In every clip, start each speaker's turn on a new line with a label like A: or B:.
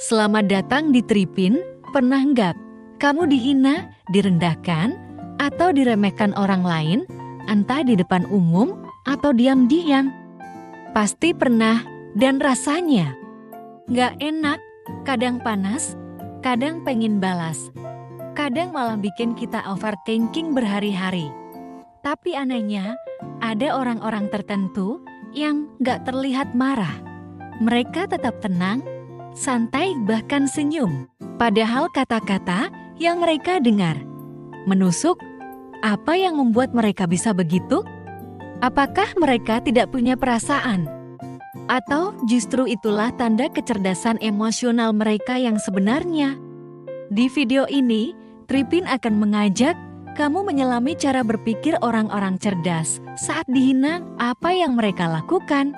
A: Selamat datang di Tripin. Pernah nggak kamu dihina, direndahkan, atau diremehkan orang lain, entah di depan umum atau diam-diam? Pasti pernah, dan rasanya nggak enak, kadang panas, kadang pengen balas, kadang malah bikin kita overthinking berhari-hari. Tapi anehnya, ada orang-orang tertentu yang nggak terlihat marah. Mereka tetap tenang, santai, bahkan senyum. Padahal kata-kata yang mereka dengar menusuk. Apa yang membuat mereka bisa begitu? Apakah mereka tidak punya perasaan? Atau justru itulah tanda kecerdasan emosional mereka yang sebenarnya? Di video ini, Tripin akan mengajak kamu menyelami cara berpikir orang-orang cerdas saat dihina. Apa yang mereka lakukan?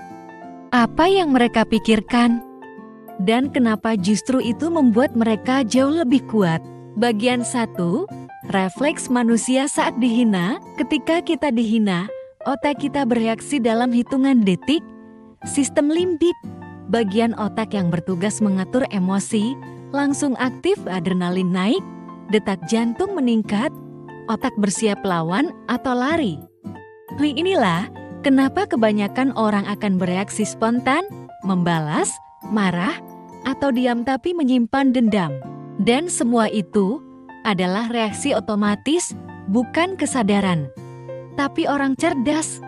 A: Apa yang mereka pikirkan? Dan kenapa justru itu membuat mereka jauh lebih kuat? Bagian 1, refleks manusia saat dihina. Ketika kita dihina, otak kita bereaksi dalam hitungan detik. Sistem limbik, bagian otak yang bertugas mengatur emosi, langsung aktif, adrenalin naik, detak jantung meningkat, otak bersiap lawan atau lari. Inilah kenapa kebanyakan orang akan bereaksi spontan, membalas, marah, atau diam tapi menyimpan dendam. Dan semua itu adalah reaksi otomatis, bukan kesadaran. Tapi orang cerdas,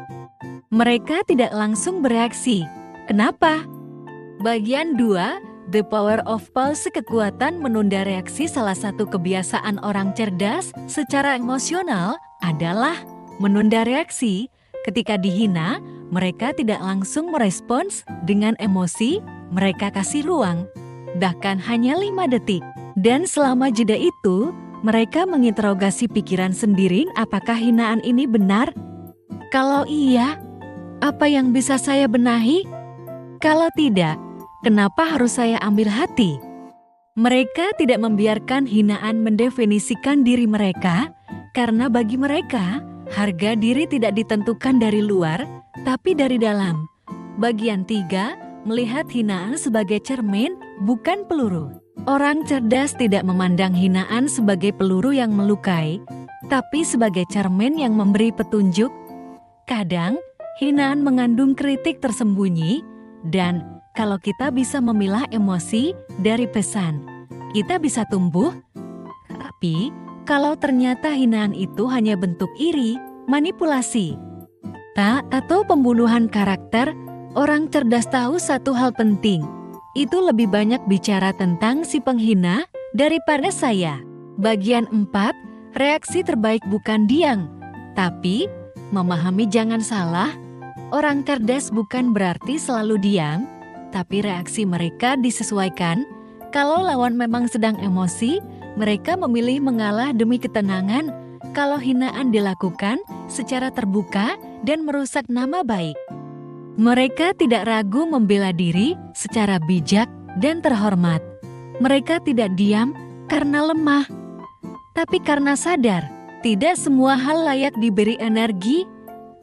A: mereka tidak langsung bereaksi. Kenapa? Bagian 2, The Power of Pause, kekuatan menunda reaksi. Salah satu kebiasaan orang cerdas secara emosional adalah menunda reaksi. Ketika dihina, mereka tidak langsung merespons dengan emosi. Mereka kasih ruang, bahkan hanya 5 detik. Dan selama jeda itu, mereka menginterogasi pikiran sendiri, apakah hinaan ini benar? Kalau iya, apa yang bisa saya benahi? Kalau tidak, kenapa harus saya ambil hati? Mereka tidak membiarkan hinaan mendefinisikan diri mereka, karena bagi mereka, harga diri tidak ditentukan dari luar, tapi dari dalam. Bagian 3, melihat hinaan sebagai cermin, bukan peluru. Orang cerdas tidak memandang hinaan sebagai peluru yang melukai, tapi sebagai cermin yang memberi petunjuk. Kadang, hinaan mengandung kritik tersembunyi, dan kalau kita bisa memilah emosi dari pesan, kita bisa tumbuh. Tapi, kalau ternyata hinaan itu hanya bentuk iri, manipulasi, atau pembunuhan karakter, orang cerdas tahu satu hal penting, itu lebih banyak bicara tentang si penghina daripada saya. Bagian 4, reaksi terbaik bukan diam, tapi memahami. Jangan salah, orang cerdas bukan berarti selalu diam, tapi reaksi mereka disesuaikan. Kalau lawan memang sedang emosi, mereka memilih mengalah demi ketenangan. Kalau hinaan dilakukan secara terbuka dan merusak nama baik, mereka tidak ragu membela diri secara bijak dan terhormat. Mereka tidak diam karena lemah, tapi karena sadar tidak semua hal layak diberi energi.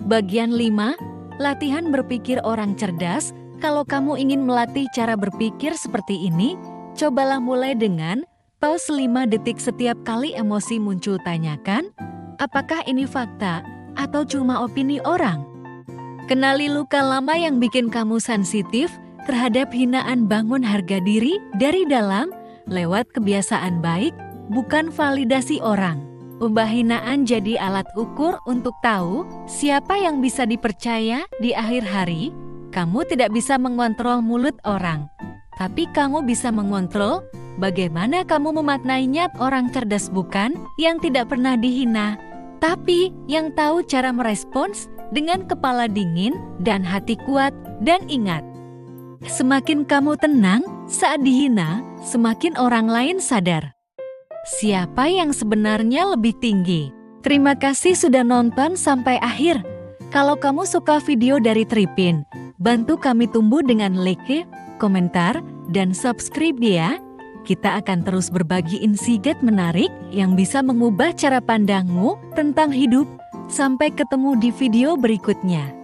A: Bagian 5, latihan berpikir orang cerdas. Kalau kamu ingin melatih cara berpikir seperti ini, cobalah mulai dengan pause 5 detik setiap kali emosi muncul. Tanyakan, apakah ini fakta atau cuma opini orang? Kenali luka lama yang bikin kamu sensitif terhadap hinaan. Bangun harga diri dari dalam lewat kebiasaan baik, bukan validasi orang. Ubah hinaan jadi alat ukur untuk tahu siapa yang bisa dipercaya. Di akhir hari, kamu tidak bisa mengontrol mulut orang, tapi kamu bisa mengontrol bagaimana kamu memaknainya. Orang cerdas bukan yang tidak pernah dihina, tapi yang tahu cara merespons dengan kepala dingin dan hati kuat. Dan ingat, semakin kamu tenang saat dihina, semakin orang lain sadar siapa yang sebenarnya lebih tinggi. Terima kasih sudah nonton sampai akhir. Kalau kamu suka video dari Tripin, bantu kami tumbuh dengan like, komentar, dan subscribe ya. Kita akan terus berbagi insight menarik yang bisa mengubah cara pandangmu tentang hidup. Sampai ketemu di video berikutnya.